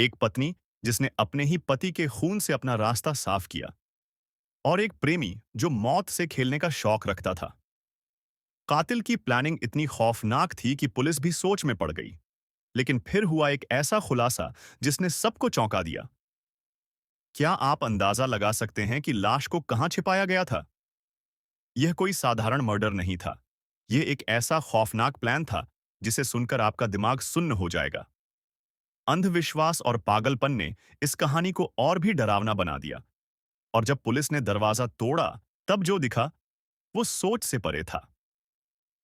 एक पत्नी जिसने अपने ही पति के खून से अपना रास्ता साफ किया, और एक प्रेमी जो मौत से खेलने का शौक रखता था। कातिल की प्लानिंग इतनी खौफनाक थी कि पुलिस भी सोच में पड़ गई। लेकिन फिर हुआ एक ऐसा खुलासा जिसने सबको चौंका दिया। क्या आप अंदाजा लगा सकते हैं कि लाश को कहां छिपाया गया था? यह कोई साधारण मर्डर नहीं था। यह एक ऐसा खौफनाक प्लान था जिसे सुनकर आपका दिमाग सुन्न हो जाएगा। अंधविश्वास और पागलपन ने इस कहानी को और भी डरावना बना दिया। और जब पुलिस ने दरवाजा तोड़ा, तब जो दिखा वो सोच से परे था।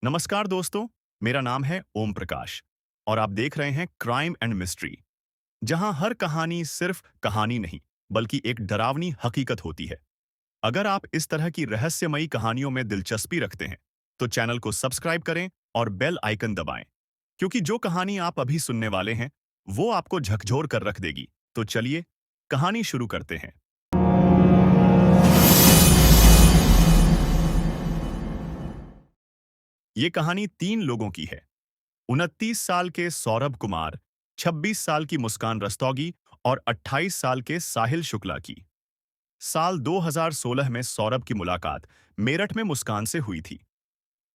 नमस्कार दोस्तों, मेरा नाम है ओम प्रकाश और आप देख रहे हैं क्राइम एंड मिस्ट्री, जहां हर कहानी सिर्फ कहानी नहीं, बल्कि एक डरावनी हकीकत होती है। अगर आप इस तरह की रहस्यमयी कहानियों में दिलचस्पी रखते हैं, तो चैनल को सब्सक्राइब करें और बेल आइकन दबाएं, क्योंकि जो कहानी आप अभी सुनने वाले हैं, वो आपको झकझोर कर रख देगी। तो चलिए, कहानी शुरू करते हैं। ये कहानी 3 लोगों की है। 29 साल के सौरभ कुमार, 26 साल की मुस्कान रस्तोगी और 28 साल के साहिल शुक्ला की। साल 2016 में सौरभ की मुलाकात मेरठ में मुस्कान से हुई थी।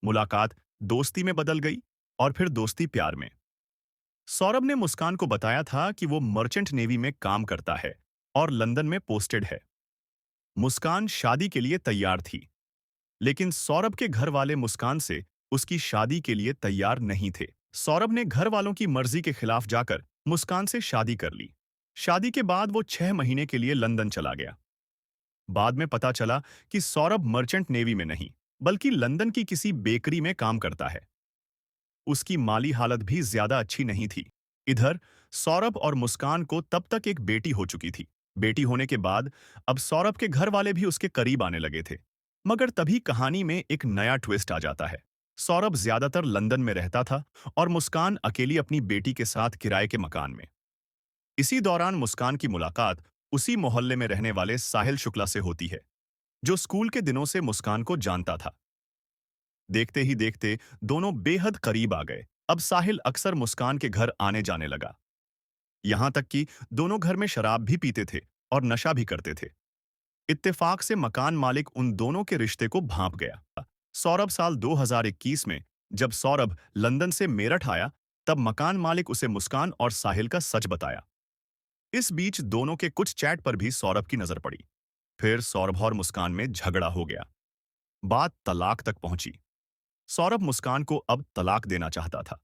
मुलाकात दोस्ती में बदल गई और फिर दोस्ती प्यार में। सौरभ ने मुस्कान को बताया था कि वो मर्चेंट नेवी में काम करता है और लंदन में पोस्टेड है। मुस्कान शादी के लिए तैयार थी, लेकिन सौरभ के घर वाले मुस्कान से उसकी शादी के लिए तैयार नहीं थे। सौरभ ने घर वालों की मर्जी के खिलाफ जाकर मुस्कान से शादी कर ली। शादी के बाद वो 6 महीने के लिए लंदन चला गया। बाद में पता चला कि सौरभ मर्चेंट नेवी में नहीं, बल्कि लंदन की किसी बेकरी में काम करता है। उसकी माली हालत भी ज्यादा अच्छी नहीं थी। इधर सौरभ और मुस्कान को तब तक एक बेटी हो चुकी थी। बेटी होने के बाद अब सौरभ के घर वाले भी उसके करीब आने लगे थे। मगर तभी कहानी में एक नया ट्विस्ट आ जाता है। सौरभ ज्यादातर लंदन में रहता था और मुस्कान अकेली अपनी बेटी के साथ किराए के मकान में। इसी दौरान मुस्कान की मुलाकात उसी मोहल्ले में रहने वाले साहिल शुक्ला से होती है, जो स्कूल के दिनों से मुस्कान को जानता था। देखते ही देखते दोनों बेहद करीब आ गए। अब साहिल अक्सर मुस्कान के घर आने जाने लगा। यहां तक कि दोनों घर में शराब भी पीते थे और नशा भी करते थे। इत्तेफाक से मकान मालिक उन दोनों के रिश्ते को भांप गया। सौरभ साल 2021 में जब सौरभ लंदन से मेरठ आया, तब मकान मालिक उसे मुस्कान और साहिल का सच बताया। इस बीच दोनों के कुछ चैट पर भी सौरभ की नजर पड़ी। फिर सौरभ और मुस्कान में झगड़ा हो गया। बात तलाक तक पहुंची। सौरभ मुस्कान को अब तलाक देना चाहता था।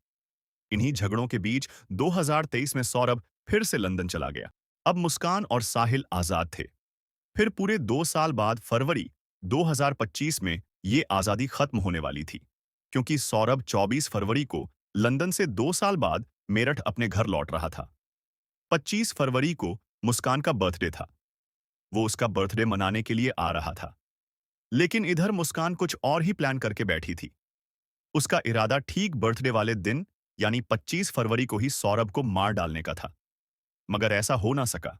इन्हीं झगड़ों के बीच 2023 में सौरभ फिर से लंदन चला गया। अब मुस्कान और साहिल आजाद थे। फिर पूरे 2 साल बाद फरवरी 2025 में ये आजादी खत्म होने वाली थी, क्योंकि सौरभ 24 फरवरी को लंदन से 2 साल बाद मेरठ अपने घर लौट रहा था। 25 फरवरी को मुस्कान का बर्थडे था। वो उसका बर्थडे मनाने के लिए आ रहा था। लेकिन इधर मुस्कान कुछ और ही प्लान करके बैठी थी। उसका इरादा ठीक बर्थडे वाले दिन, यानी 25 फरवरी को ही सौरभ को मार डालने का था। मगर ऐसा हो ना सका।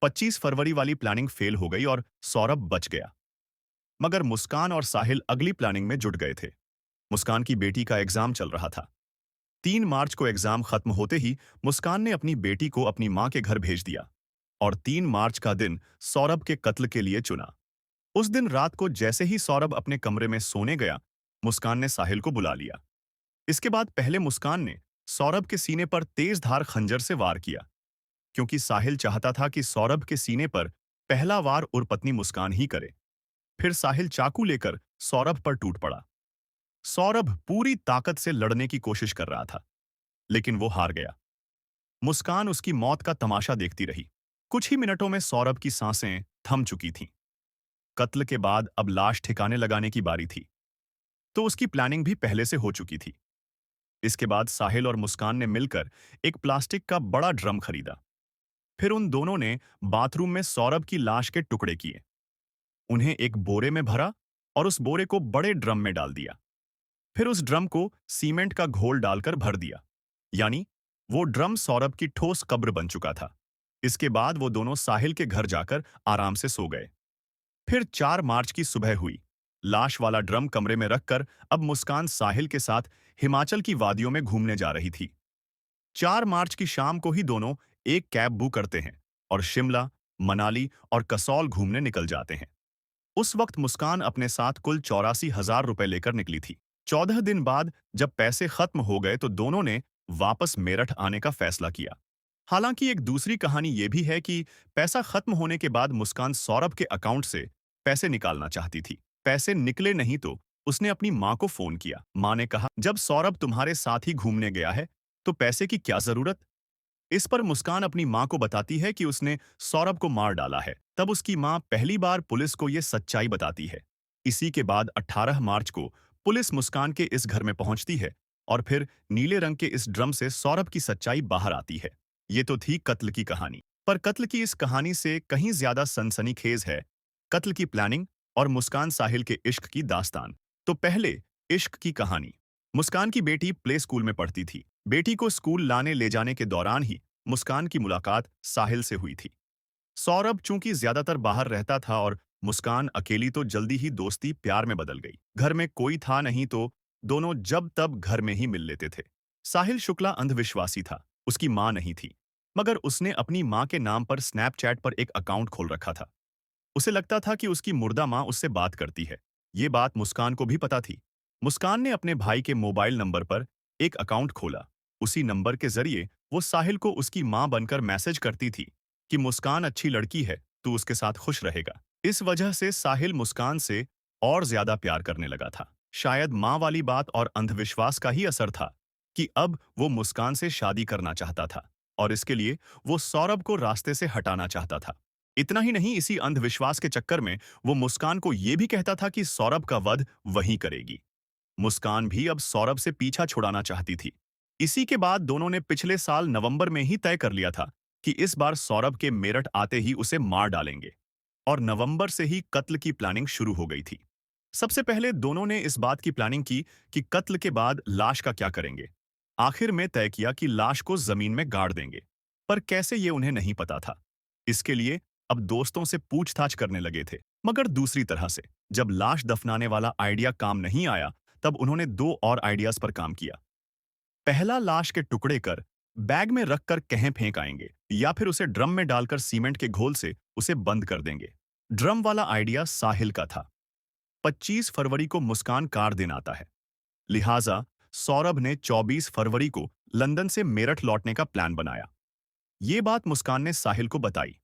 25 फरवरी वाली प्लानिंग फेल हो गई और सौरभ बच गया। मगर मुस्कान और साहिल अगली प्लानिंग में जुट गए थे। मुस्कान की बेटी का एग्जाम चल रहा था। 3 मार्च को एग्जाम खत्म होते ही मुस्कान ने अपनी बेटी को अपनी मां के घर भेज दिया और 3 मार्च का दिन सौरभ के कत्ल के लिए चुना। उस दिन रात को जैसे ही सौरभ अपने कमरे में सोने गया, मुस्कान ने साहिल को बुला लिया। इसके बाद पहले मुस्कान ने सौरभ के सीने पर तेज धार खंजर से वार किया, क्योंकि साहिल चाहता था कि सौरभ के सीने पर पहला वार उर्पत्नी मुस्कान ही करे। फिर साहिल चाकू लेकर सौरभ पर टूट पड़ा। सौरभ पूरी ताकत से लड़ने की कोशिश कर रहा था, लेकिन वो हार गया। मुस्कान उसकी मौत का तमाशा देखती रही। कुछ ही मिनटों में सौरभ की सांसें थम चुकी थीं। कत्ल के बाद अब लाश ठिकाने लगाने की बारी थी, तो उसकी प्लानिंग भी पहले से हो चुकी थी। इसके बाद साहिल और मुस्कान ने मिलकर एक प्लास्टिक का बड़ा ड्रम खरीदा। फिर उन दोनों ने बाथरूम में सौरभ की लाश के टुकड़े किए, उन्हें एक बोरे में भरा और उस बोरे को बड़े ड्रम में डाल दिया। फिर उस ड्रम को सीमेंट का घोल डालकर भर दिया, यानी वो ड्रम सौरभ की ठोस कब्र बन चुका था। इसके बाद वो दोनों साहिल के घर जाकर आराम से सो गए। फिर 4 मार्च की सुबह हुई। लाश वाला ड्रम कमरे में रखकर अब मुस्कान साहिल के साथ हिमाचल की वादियों में घूमने जा रही थी। 4 मार्च की शाम को ही दोनों एक कैब बुक करते हैं और शिमला, मनाली और कसौल घूमने निकल जाते हैं। उस वक्त मुस्कान अपने साथ कुल 84,000 रुपए लेकर निकली थी। 14 दिन बाद जब पैसे खत्म हो गए तो दोनों ने वापस मेरठ आने का फैसला किया। हालांकि एक दूसरी कहानी ये भी है कि पैसा खत्म होने के बाद मुस्कान सौरभ के अकाउंट से पैसे निकालना चाहती थी। पैसे निकले नहीं तो उसने अपनी माँ को फोन किया। माँ ने कहा, जब सौरभ तुम्हारे साथ ही घूमने गया है तो पैसे की क्या जरूरत। इस पर मुस्कान अपनी माँ को बताती है कि उसने सौरभ को मार डाला है। तब उसकी माँ पहली बार पुलिस को यह सच्चाई बताती है। इसी के बाद 18 मार्च को पुलिस मुस्कान के इस घर में पहुंचती है और फिर नीले रंग के इस ड्रम से सौरभ की सच्चाई बाहर आती है। ये तो थी कत्ल की कहानी। पर कत्ल की इस कहानी से कहीं ज्यादा सनसनीखेज है कत्ल की प्लानिंग और मुस्कान साहिल के इश्क की दास्तान। तो पहले इश्क की कहानी। मुस्कान की बेटी प्ले स्कूल में पढ़ती थी। बेटी को स्कूल लाने ले जाने के दौरान ही मुस्कान की मुलाकात साहिल से हुई थी। सौरभ चूंकि ज्यादातर बाहर रहता था और मुस्कान अकेली, तो जल्दी ही दोस्ती प्यार में बदल गई। घर में कोई था नहीं तो दोनों जब तब घर में ही मिल लेते थे। साहिल शुक्ला अंधविश्वासी था, उसकी माँ नहीं थी, मगर उसने अपनी माँ के नाम पर स्नैपचैट पर एक अकाउंट खोल रखा था। उसे लगता था कि उसकी मुर्दा माँ उससे बात करती है। ये बात मुस्कान को भी पता थी। मुस्कान ने अपने भाई के मोबाइल नंबर पर एक अकाउंट खोला। उसी नंबर के जरिए वो साहिल को उसकी माँ बनकर मैसेज करती थी कि मुस्कान अच्छी लड़की है, तू उसके साथ खुश रहेगा। इस वजह से साहिल मुस्कान से और ज्यादा प्यार करने लगा था। शायद माँ वाली बात और अंधविश्वास का ही असर था कि अब वो मुस्कान से शादी करना चाहता था और इसके लिए वो सौरभ को रास्ते से हटाना चाहता था। इतना ही नहीं, इसी अंधविश्वास के चक्कर में वो मुस्कान को ये भी कहता था कि सौरभ का वध वही करेगी। मुस्कान भी अब सौरभ से पीछा छुड़ाना चाहती थी। इसी के बाद दोनों ने पिछले साल नवंबर में ही तय कर लिया था कि इस बार सौरभ के मेरठ आते ही उसे मार डालेंगे और नवंबर से ही कत्ल की प्लानिंग शुरू हो गई थी। सबसे पहले दोनों ने इस बात की प्लानिंग की कि कत्ल के बाद लाश का क्या करेंगे। आखिर में तय किया कि लाश को जमीन में गाड़ देंगे, पर कैसे ये उन्हें नहीं पता था। इसके लिए अब दोस्तों से पूछताछ करने लगे थे, मगर दूसरी तरह से। जब लाश दफनाने वाला आइडिया काम नहीं आया, तब उन्होंने दो और आइडियाज पर काम किया। पहला, लाश के टुकड़े कर बैग में रखकर कहीं फेंक आएंगे या फिर उसे ड्रम में डालकर सीमेंट के घोल से उसे बंद कर देंगे। ड्रम वाला आइडिया साहिल का था। 25 फरवरी को मुस्कान कार दिन आता है, लिहाजा सौरभ ने 24 फरवरी को लंदन से मेरठ लौटने का प्लान बनाया। ये बात मुस्कान ने साहिल को बताई।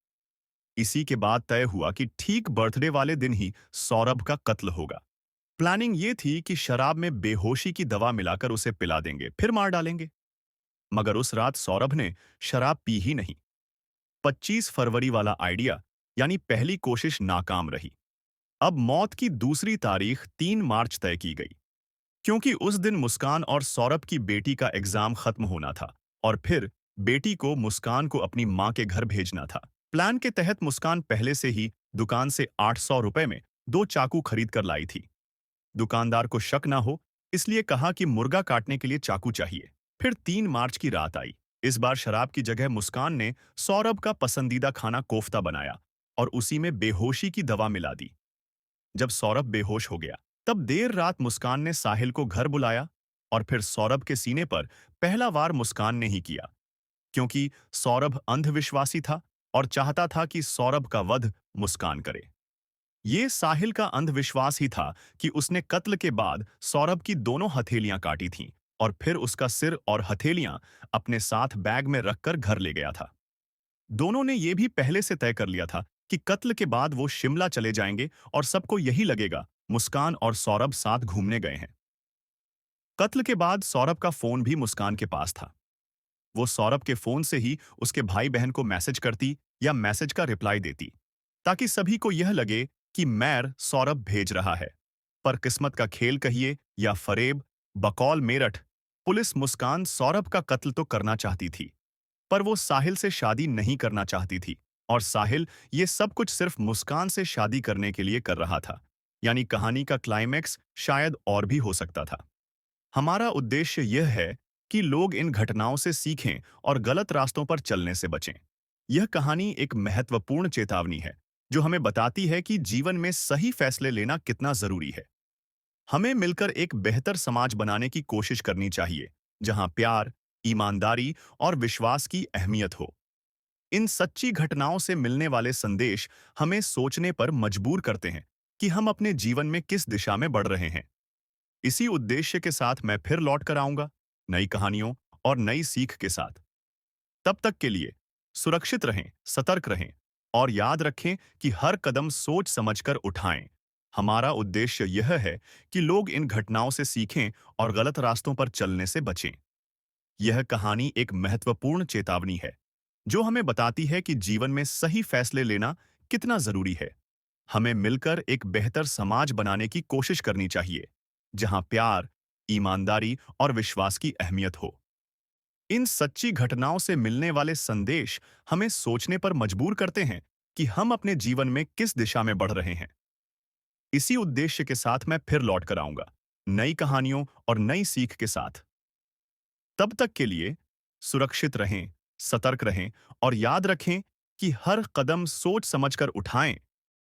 इसी के बाद तय हुआ कि ठीक बर्थडे वाले दिन ही सौरभ का कत्ल होगा। प्लानिंग ये थी कि शराब में बेहोशी की दवा मिलाकर उसे पिला देंगे, फिर मार डालेंगे। मगर उस रात सौरभ ने शराब पी ही नहीं। 25 फरवरी वाला आइडिया यानी पहली कोशिश नाकाम रही। अब मौत की दूसरी तारीख 3 मार्च तय की गई, क्योंकि उस दिन मुस्कान और सौरभ की बेटी का एग्जाम खत्म होना था और फिर बेटी को मुस्कान को अपनी मां के घर भेजना था। प्लान के तहत मुस्कान पहले से ही दुकान से 800 रुपए में 2 चाकू खरीद कर लाई थी। दुकानदार को शक ना हो, इसलिए कहा कि मुर्गा काटने के लिए चाकू चाहिए। फिर 3 मार्च की रात आई। इस बार शराब की जगह मुस्कान ने सौरभ का पसंदीदा खाना कोफ्ता बनाया और उसी में बेहोशी की दवा मिला दी। जब सौरभ बेहोश हो गया, तब देर रात मुस्कान ने साहिल को घर बुलाया और फिर सौरभ के सीने पर पहला वार मुस्कान ने ही किया, क्योंकि सौरभ अंधविश्वासी था और चाहता था कि सौरभ का वध मुस्कान करे। ये साहिल का अंधविश्वास ही था कि उसने कत्ल के बाद सौरभ की दोनों हथेलियां काटी थीं और फिर उसका सिर और हथेलियां अपने साथ बैग में रखकर घर ले गया था। दोनों ने यह भी पहले से तय कर लिया था कि कत्ल के बाद वो शिमला चले जाएंगे और सबको यही लगेगा मुस्कान और सौरभ साथ घूमने गए हैं। कत्ल के बाद सौरभ का फोन भी मुस्कान के पास था। वो सौरभ के फोन से ही उसके भाई बहन को मैसेज करती या मैसेज का रिप्लाई देती, ताकि सभी को यह लगे कि मैर सौरभ भेज रहा है। पर किस्मत का खेल कहिए या फरेब, बकौल मेरठ पुलिस मुस्कान सौरभ का कत्ल तो करना चाहती थी, पर वो साहिल से शादी नहीं करना चाहती थी और साहिल ये सब कुछ सिर्फ मुस्कान से शादी करने के लिए कर रहा था। यानी कहानी का क्लाइमैक्स शायद और भी हो सकता था। हमारा उद्देश्य यह है कि लोग इन घटनाओं से सीखें और गलत रास्तों पर चलने से बचें। यह कहानी एक महत्वपूर्ण चेतावनी है जो हमें बताती है कि जीवन में सही फैसले लेना कितना जरूरी है। हमें मिलकर एक बेहतर समाज बनाने की कोशिश करनी चाहिए, जहां प्यार, ईमानदारी और विश्वास की अहमियत हो। इन सच्ची घटनाओं से मिलने वाले संदेश हमें सोचने पर मजबूर करते हैं कि हम अपने जीवन में किस दिशा में बढ़ रहे हैं। इसी उद्देश्य के साथ मैं फिर लौट कर आऊंगा, नई कहानियों और नई सीख के साथ। तब तक के लिए सुरक्षित रहें, सतर्क रहें और याद रखें कि हर कदम सोच समझकर उठाएं। हमारा उद्देश्य यह है कि लोग इन घटनाओं से सीखें और गलत रास्तों पर चलने से बचें। यह कहानी एक महत्वपूर्ण चेतावनी है, जो हमें बताती है कि जीवन में सही फैसले लेना कितना जरूरी है। हमें मिलकर एक बेहतर समाज बनाने की कोशिश करनी चाहिए, जहां प्यार, ईमानदारी और विश्वास की अहमियत हो। इन सच्ची घटनाओं से मिलने वाले संदेश हमें सोचने पर मजबूर करते हैं कि हम अपने जीवन में किस दिशा में बढ़ रहे हैं। इसी उद्देश्य के साथ मैं फिर लौट कर आऊंगा, नई कहानियों और नई सीख के साथ। तब तक के लिए सुरक्षित रहें, सतर्क रहें और याद रखें कि हर कदम सोच समझकर उठाएं।